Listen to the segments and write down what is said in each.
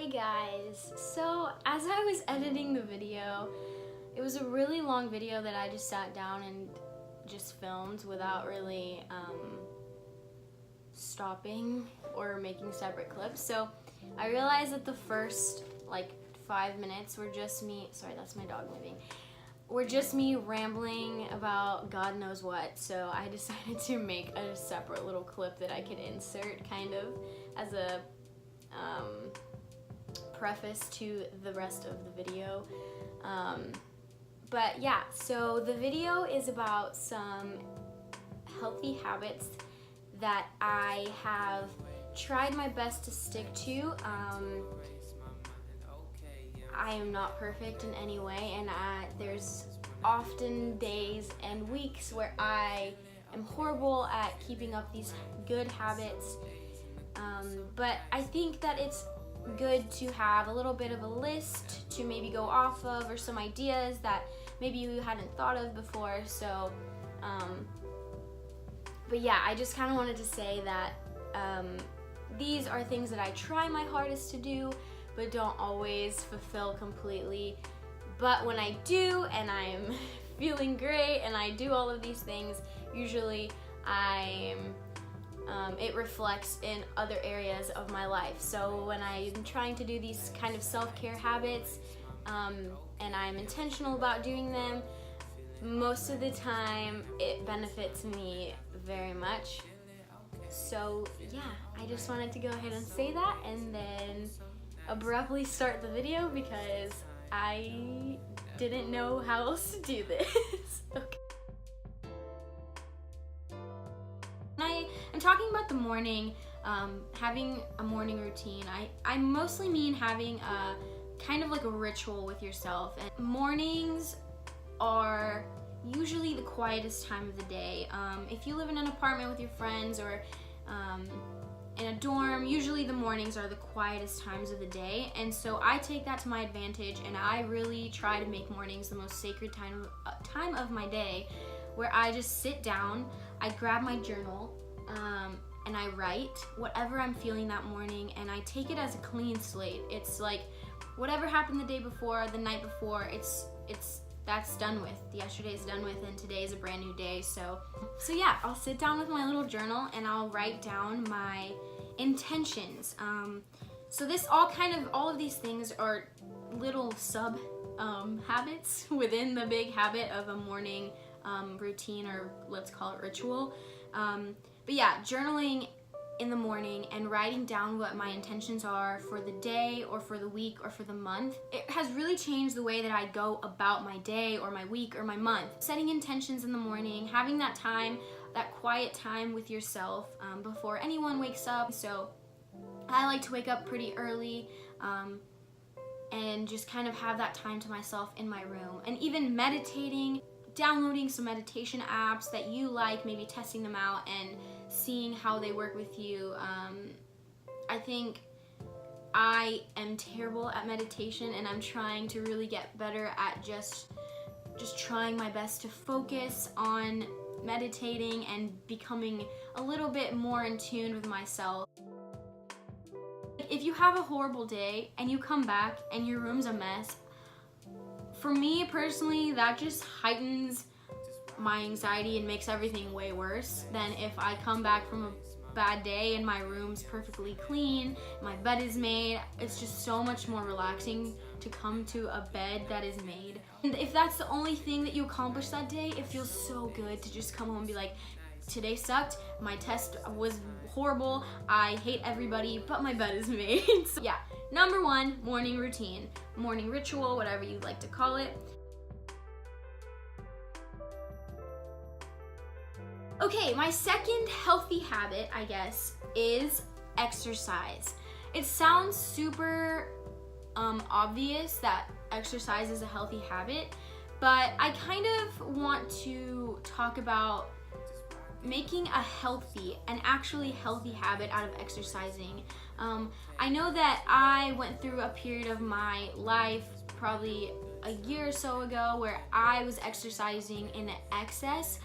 guys. So as I was editing the video, it was a really long video that I just sat down and just filmed without really stopping or making separate clips. So I realized that the first like 5 minutes were just me, sorry, that's my dog moving, were just me rambling about God knows what. So I decided to make a separate little clip that I could insert kind of as a preface to the rest of the video. But yeah, so the video is about some healthy habits that I have tried my best to stick to. I am not perfect in any way, and there's often days and weeks where I am horrible at keeping up these good habits. But I think that it's good to have a little bit of a list to maybe go off of, or some ideas that maybe you hadn't thought of before. So, but yeah, I just kind of wanted to say that these are things that I try my hardest to do, but don't always fulfill completely. But when I do, and I'm feeling great, and I do all of these things, usually it reflects in other areas of my life. So when I'm trying to do these kind of self-care habits, and I'm intentional about doing them, most of the time it benefits me very much. So yeah, I just wanted to go ahead and say that and then abruptly start the video because I didn't know how else to do this. Okay. I'm talking about the morning, having a morning routine. I mostly mean having a kind of like a ritual with yourself. And mornings are usually the quietest time of the day. If you live in an apartment with your friends or in a dorm, usually the mornings are the quietest times of the day, and so I take that to my advantage, and I really try to make mornings the most sacred time of my day, where I just sit down, I grab my journal, and I write whatever I'm feeling that morning, and I take it as a clean slate. It's like whatever happened the day before, the night before, that's done with. Yesterday's done with, and today is a brand new day. So yeah, I'll sit down with my little journal and I'll write down my intentions. So all of these things are little sub habits within the big habit of a morning routine, or let's call it ritual. But yeah, journaling in the morning and writing down what my intentions are for the day or for the week or for the month, it has really changed the way that I go about my day or my week or my month. Setting intentions in the morning, having that time, that quiet time with yourself before anyone wakes up. So I like to wake up pretty early and just kind of have that time to myself in my room. And even meditating, downloading some meditation apps that you like, maybe testing them out and seeing how they work with you. I think I am terrible at meditation, and I'm trying to really get better at just trying my best to focus on meditating and becoming a little bit more in tune with myself. If you have a horrible day and you come back and your room's a mess, for me personally, that just heightens my anxiety and makes everything way worse than if I come back from a bad day and my room's perfectly clean, my bed is made. It's just so much more relaxing to come to a bed that is made. And if that's the only thing that you accomplish that day, it feels so good to just come home and be like, today sucked, my test was horrible, I hate everybody, but my bed is made. So yeah, number one, morning routine, morning ritual, whatever you'd like to call it. Okay, my second healthy habit, I guess, is exercise. It sounds super obvious that exercise is a healthy habit, but I kind of want to talk about making an actually healthy habit out of exercising. I know that I went through a period of my life, probably a year or so ago, where I was exercising in excess.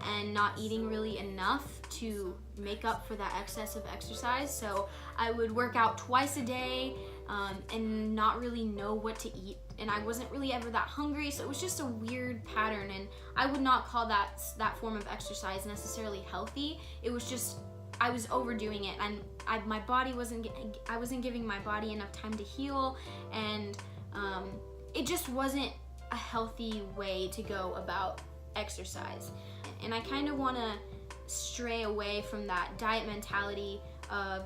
and not eating really enough to make up for that excess of exercise. So I would work out twice a day and not really know what to eat, and I wasn't really ever that hungry, so it was just a weird pattern, and I would not call that form of exercise necessarily healthy. It was just, I was overdoing it, and my body I wasn't giving my body enough time to heal, and it just wasn't a healthy way to go about exercise. And I kind of want to stray away from that diet mentality of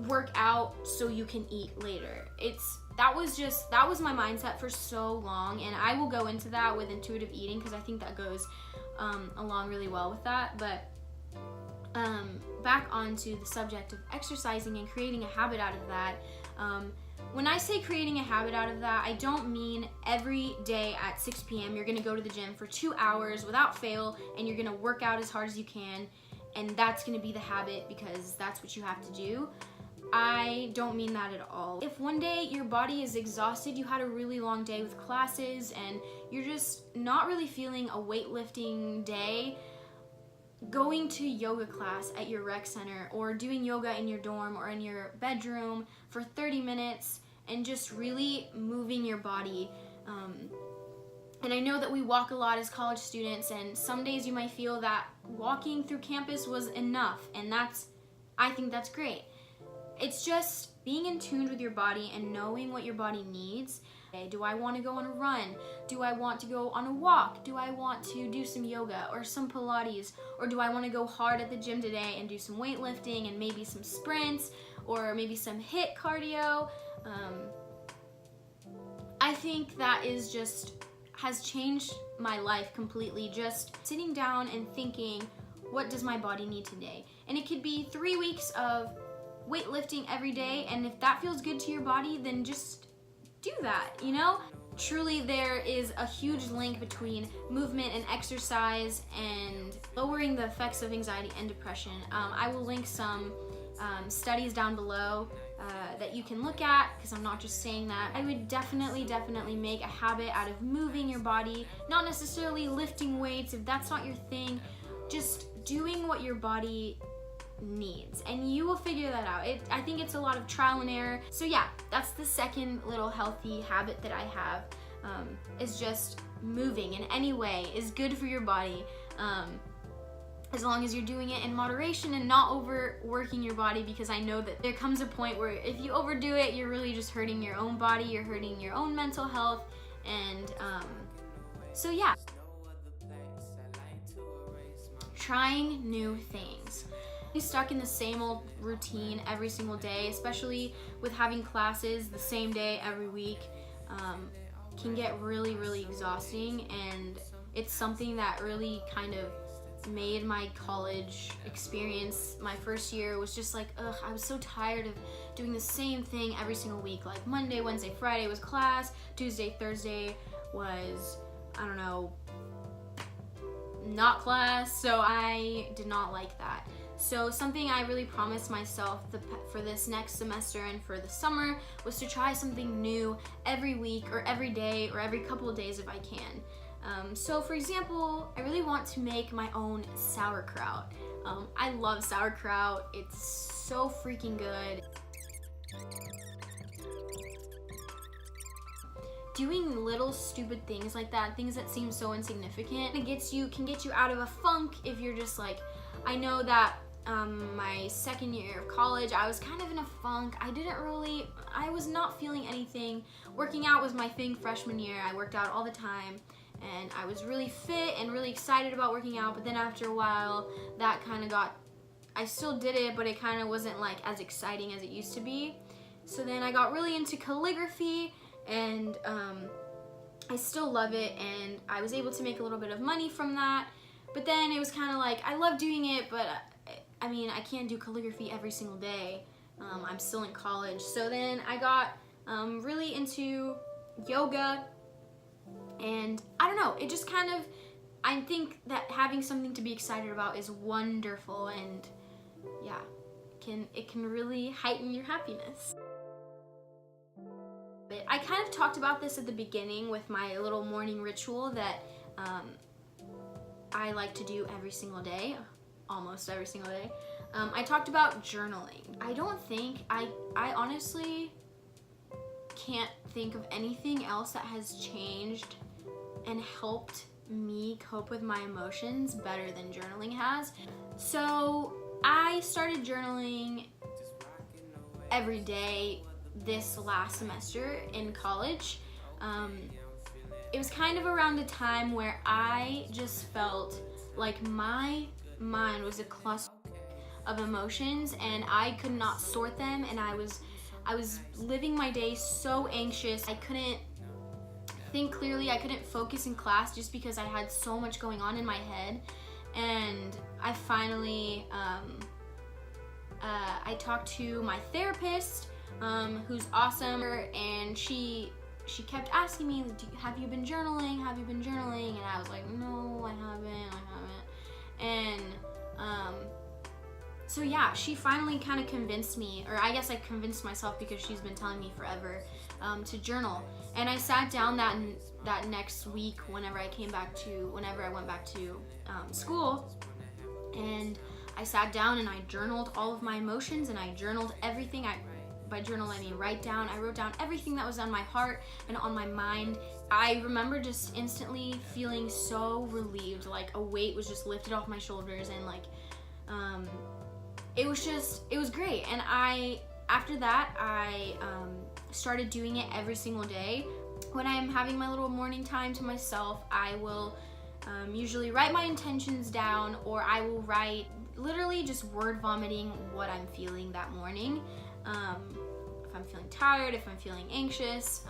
work out so you can eat later. That was my mindset for so long, and I will go into that with intuitive eating because I think that goes along really well with that. But back onto the subject of exercising and creating a habit out of that. When I say creating a habit out of that, I don't mean every day at 6 p.m. you're gonna go to the gym for 2 hours without fail and you're gonna work out as hard as you can, and that's gonna be the habit because that's what you have to do. I don't mean that at all. If one day your body is exhausted, you had a really long day with classes, and you're just not really feeling a weightlifting day, going to yoga class at your rec center or doing yoga in your dorm or in your bedroom for 30 minutes and just really moving your body. And I know that we walk a lot as college students, and some days you might feel that walking through campus was enough, and I think that's great. It's just being in tune with your body and knowing what your body needs. Do I want to go on a run? Do I want to go on a walk? Do I want to do some yoga or some Pilates? Or do I want to go hard at the gym today and do some weightlifting and maybe some sprints or maybe some HIIT cardio? I think that has changed my life completely, just sitting down and thinking, what does my body need today? And it could be 3 weeks of weightlifting every day, and if that feels good to your body, then just do that, you know? Truly, there is a huge link between movement and exercise and lowering the effects of anxiety and depression. I will link some studies down below that you can look at, because I'm not just saying that. I would definitely make a habit out of moving your body, not necessarily lifting weights if that's not your thing, just doing what your body needs, and you will figure that out. I think it's a lot of trial and error. So yeah, that's the second little healthy habit that I have, is just moving in any way is good for your body, as long as you're doing it in moderation and not overworking your body, because I know that there comes a point where if you overdo it, you're really just hurting your own body, you're hurting your own mental health, and so yeah. Trying new things. Stuck in the same old routine every single day, especially with having classes the same day every week, can get really exhausting, and it's something that really kind of made my college experience, my first year, was just like, I was so tired of doing the same thing every single week. Like Monday, Wednesday, Friday was class, Tuesday, Thursday was, I don't know, not class, so I did not like that. So something I really promised myself for this next semester and for the summer was to try something new every week or every day or every couple of days if I can. So for example, I really want to make my own sauerkraut. I love sauerkraut. It's so freaking good. Doing little stupid things like that, things that seem so insignificant, can get you out of a funk if you're just like, I know that my second year of college, I was kind of in a funk. I was not feeling anything. Working out was my thing freshman year. I worked out all the time, and I was really fit and really excited about working out, but then after a while, that kind of I still did it, but it kind of wasn't like as exciting as it used to be. So then I got really into calligraphy, and I still love it, and I was able to make a little bit of money from that, but then it was kind of like, I love doing it, but I mean, I can't do calligraphy every single day. I'm still in college. So then I got really into yoga, and I don't know, it just kind of, I think that having something to be excited about is wonderful, and yeah, it can really heighten your happiness. But I kind of talked about this at the beginning with my little morning ritual that I like to do every single day, almost every single day. I talked about journaling. I honestly can't think of anything else that has changed and helped me cope with my emotions better than journaling has. So I started journaling every day this last semester in college. It was kind of around the time where I just felt like my mind was a cluster of emotions and I could not sort them, and I was living my day so anxious. I couldn't think clearly. I couldn't focus in class just because I had so much going on in my head. And I finally I talked to my therapist, who's awesome, and she kept asking me, have you been journaling? Have you been journaling? And I was like, no, I haven't. And so yeah, she finally kind of convinced me, or I guess I convinced myself because she's been telling me forever, to journal. And I sat down that next week whenever I went back to school, and I sat down and I journaled all of my emotions, and I journaled everything. By journal, I mean write down. I wrote down everything that was on my heart and on my mind. I remember just instantly feeling so relieved, like a weight was just lifted off my shoulders, and like it was great. And after that I started doing it every single day. When I'm having my little morning time to myself, I will usually write my intentions down, or I will write literally just word vomiting what I'm feeling that morning. If I'm feeling tired, if I'm feeling anxious,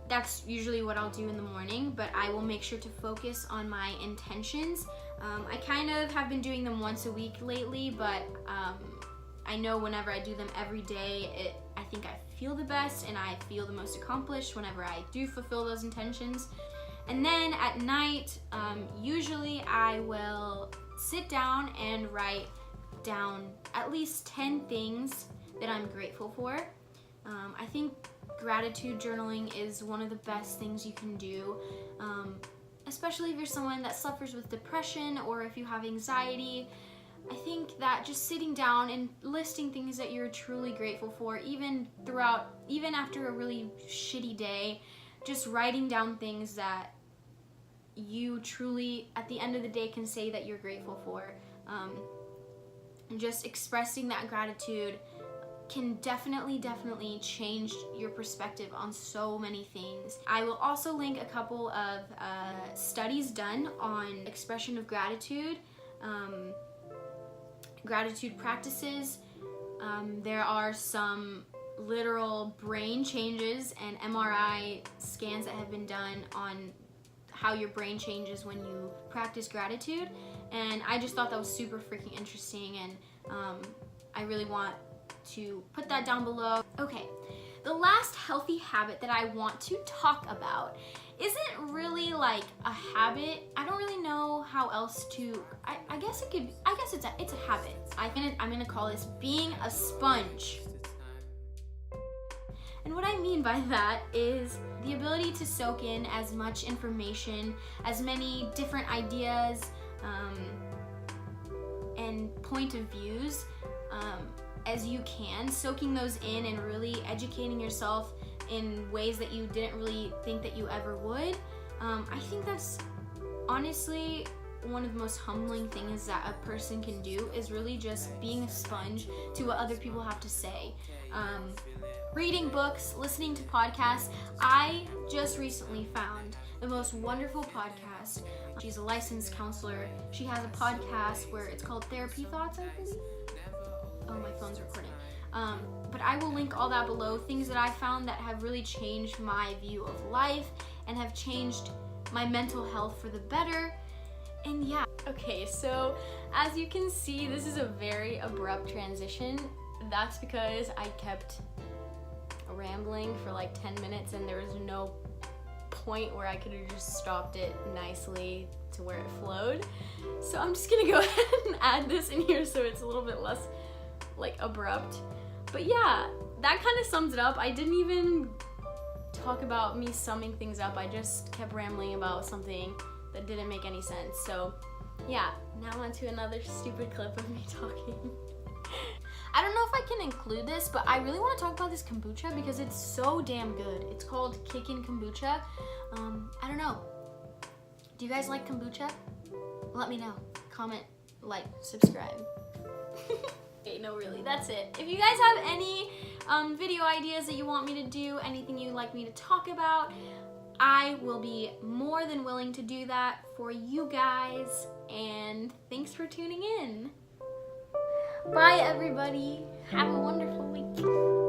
that's usually what I'll do in the morning, but I will make sure to focus on my intentions. I kind of have been doing them once a week lately, but I know whenever I do them every day, I think I feel the best and I feel the most accomplished whenever I do fulfill those intentions. And then at night, usually I will sit down and write down at least 10 things that I'm grateful for. I think gratitude journaling is one of the best things you can do, especially if you're someone that suffers with depression or if you have anxiety. I think that just sitting down and listing things that you're truly grateful for, even after a really shitty day, just writing down things that you truly, at the end of the day, can say that you're grateful for. And just expressing that gratitude can definitely change your perspective on so many things. I will also link a couple of studies done on expression of gratitude, gratitude practices. There are some literal brain changes and MRI scans that have been done on how your brain changes when you practice gratitude, and I just thought that was super freaking interesting, and I really want to put that down below. Okay, the last healthy habit that I want to talk about isn't really like a habit. I don't really know how else to, I guess it's a habit. I'm gonna call this being a sponge. And what I mean by that is the ability to soak in as much information, as many different ideas, and point of views as you can, soaking those in and really educating yourself in ways that you didn't really think that you ever would. I think that's honestly one of the most humbling things that a person can do, is really just being a sponge to what other people have to say. Reading books, listening to podcasts. I just recently found the most wonderful podcast. She's a licensed counselor. She has a podcast where it's called Therapy Thoughts, I believe. Oh, my phone's recording. But I will link all that below. Things that I found that have really changed my view of life and have changed my mental health for the better. And yeah. Okay, so as you can see, this is a very abrupt transition. That's because I kept rambling for like 10 minutes and there was no point where I could have just stopped it nicely to where it flowed. So I'm just gonna go ahead and add this in here so it's a little bit less like abrupt. But yeah, that kind of sums it up. I didn't even talk about me summing things up. I just kept rambling about something that didn't make any sense. So yeah, now on to another stupid clip of me talking. I don't know if I can include this, but I really want to talk about this kombucha because it's so damn good. It's called Kickin' Kombucha. I don't know. Do you guys like kombucha? Let me know. Comment, like, subscribe. Okay, no, really, that's it. If you guys have any video ideas that you want me to do, anything you'd like me to talk about, I will be more than willing to do that for you guys. And thanks for tuning in. Bye, everybody. Have a wonderful week.